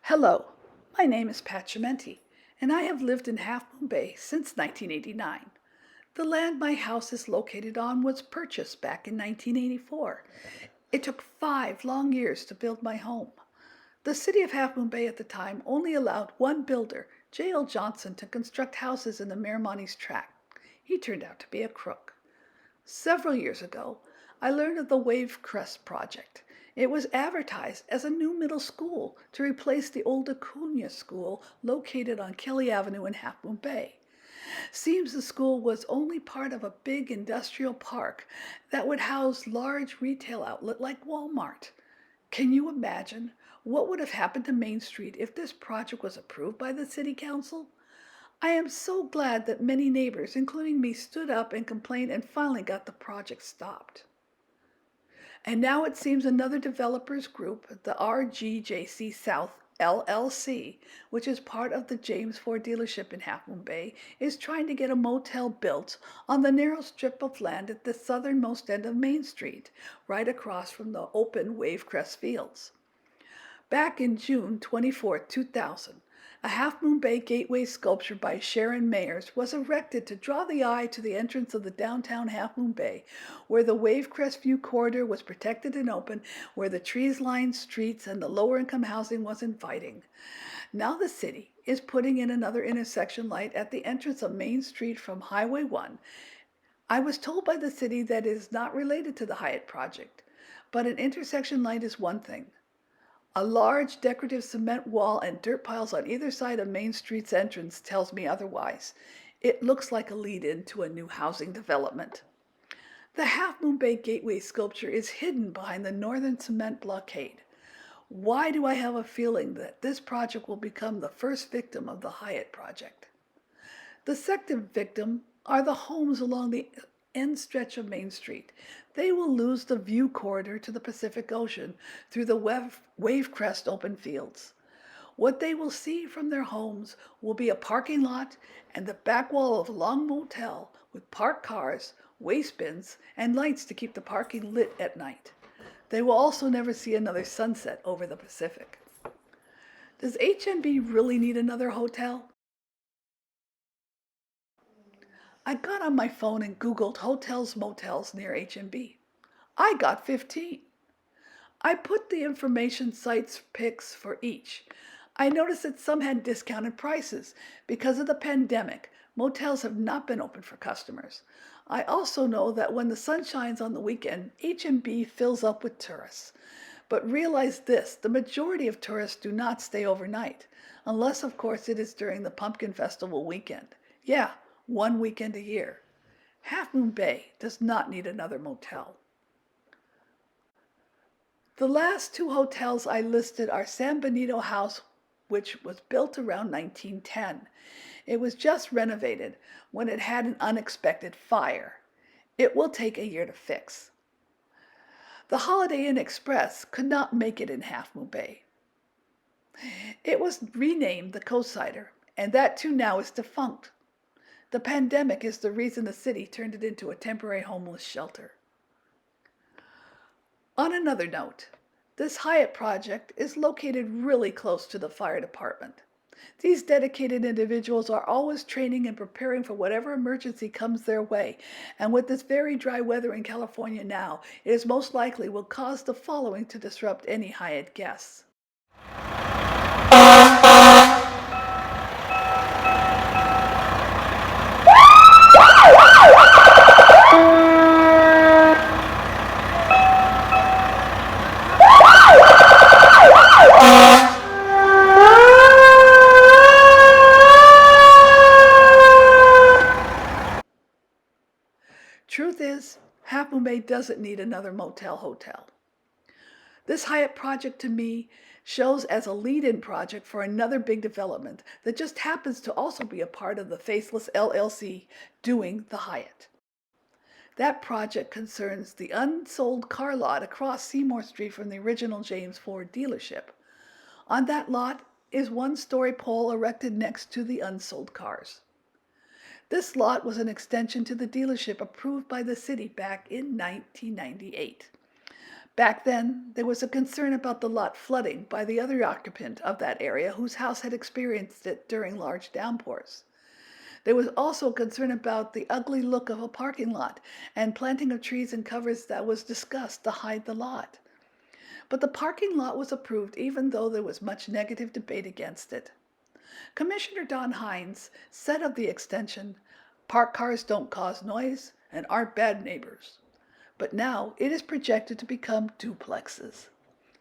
Hello, my name is Pat Chimenti, and I have lived in Half Moon Bay since 1989. The land my house is located on was purchased back in 1984. It took 5 long years to build my home. The city of Half Moon Bay at the time only allowed one builder, J.L. Johnson, to construct houses in the Miramontes tract. He turned out to be a crook. Several years ago, I learned of the WAVE CREST project. It was advertised as a new middle school to replace the old Acuna School located on Kelly Avenue in Half Moon Bay. Seems the school was only part of a big industrial park that would house large retail outlet like Walmart. Can you imagine what would have happened to Main Street if this project was approved by the city council? I am so glad that many neighbors, including me, stood up and complained and finally got the project stopped. And now it seems another developers group, the RGJC South LLC, which is part of the James Ford dealership in Half Moon Bay, is trying to get a motel built on the narrow strip of land at the southernmost end of Main Street, right across from the open Wave Crest fields. Back in June 24, 2000, a Half Moon Bay gateway sculpture by Sharon Mayers was erected to draw the eye to the entrance of the downtown Half Moon Bay, where the Wave Crest View corridor was protected and open, where the trees-lined streets and the lower-income housing was inviting. Now the city is putting in another intersection light at the entrance of Main Street from Highway 1. I was told by the city that it is not related to the HYATT Project, but an intersection light is one thing. A large decorative cement wall and dirt piles on either side of Main Street's entrance tells me otherwise. It looks like a lead-in to a new housing development. The Half Moon Bay Gateway sculpture is hidden behind the northern cement blockade. Why do I have a feeling that this project will become the first victim of the HYATT Project? The second victim are the homes along the end stretch of Main Street. They will lose the view corridor to the Pacific Ocean through the Wave Crest open fields. What they will see from their homes will be a parking lot and the back wall of a long motel with parked cars, waste bins, and lights to keep the parking lit at night. They will also never see another sunset over the Pacific. Does HMB really need another hotel? I got on my phone and Googled hotels, motels near HMB. I got 15. I put the information sites pics for each. I noticed that some had discounted prices. Because of the pandemic, motels have not been open for customers. I also know that when the sun shines on the weekend, HMB fills up with tourists. But realize this, the majority of tourists do not stay overnight, unless of course it is during the Pumpkin Festival weekend. Yeah, one weekend a year. Half Moon Bay does not need another motel. The last two hotels I listed are San Benito House, which was built around 1910. It was just renovated when it had an unexpected fire. It will take a year to fix. The Holiday Inn Express could not make it in Half Moon Bay. It was renamed the Coastsider, and that too now is defunct. The pandemic is the reason the city turned it into a temporary homeless shelter. On another note, this HYATT project is located really close to the fire department. These dedicated individuals are always training and preparing for whatever emergency comes their way, and with this very dry weather in California now, it is most likely will cause the following to disrupt any HYATT guests. Truth is, Half Moon Bay doesn't need another motel hotel. This HYATT project to me shows as a lead-in project for another big development that just happens to also be a part of the Faceless LLC doing the HYATT. That project concerns the unsold car lot across Seymour Street from the original James Ford dealership. On that lot is one-story pole erected next to the unsold cars. This lot was an extension to the dealership approved by the city back in 1998. Back then, there was a concern about the lot flooding by the other occupant of that area whose house had experienced it during large downpours. There was also concern about the ugly look of a parking lot and planting of trees and covers that was discussed to hide the lot. But the parking lot was approved even though there was much negative debate against it. Commissioner Don Hines said of the extension, "Parked cars don't cause noise and aren't bad neighbors." But now it is projected to become duplexes.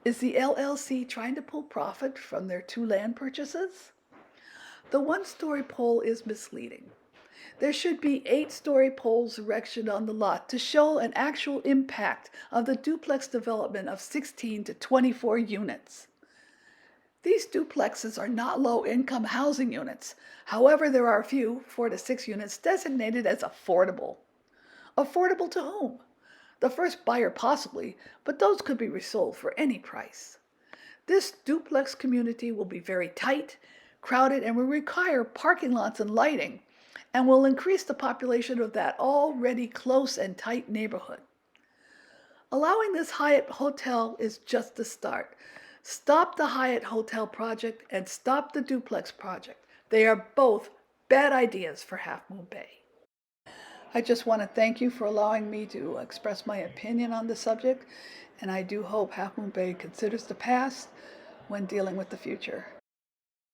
Is the LLC trying to pull profit from their 2 land purchases? The 1-story pole is misleading. There should be 8-story poles erected on the lot to show an actual impact of the duplex development of 16 to 24 units. These duplexes are not low-income housing units. However, there are a few, 4 to 6 units, designated as affordable. Affordable to whom? The first buyer possibly, but those could be resold for any price. This duplex community will be very tight, crowded, and will require parking lots and lighting, and will increase the population of that already close and tight neighborhood. Allowing this Hyatt Hotel is just the start. Stop the Hyatt Hotel project and stop the duplex project. They are both bad ideas for Half Moon Bay. I just want to thank you for allowing me to express my opinion on the subject, and I do hope Half Moon Bay considers the past when dealing with the future.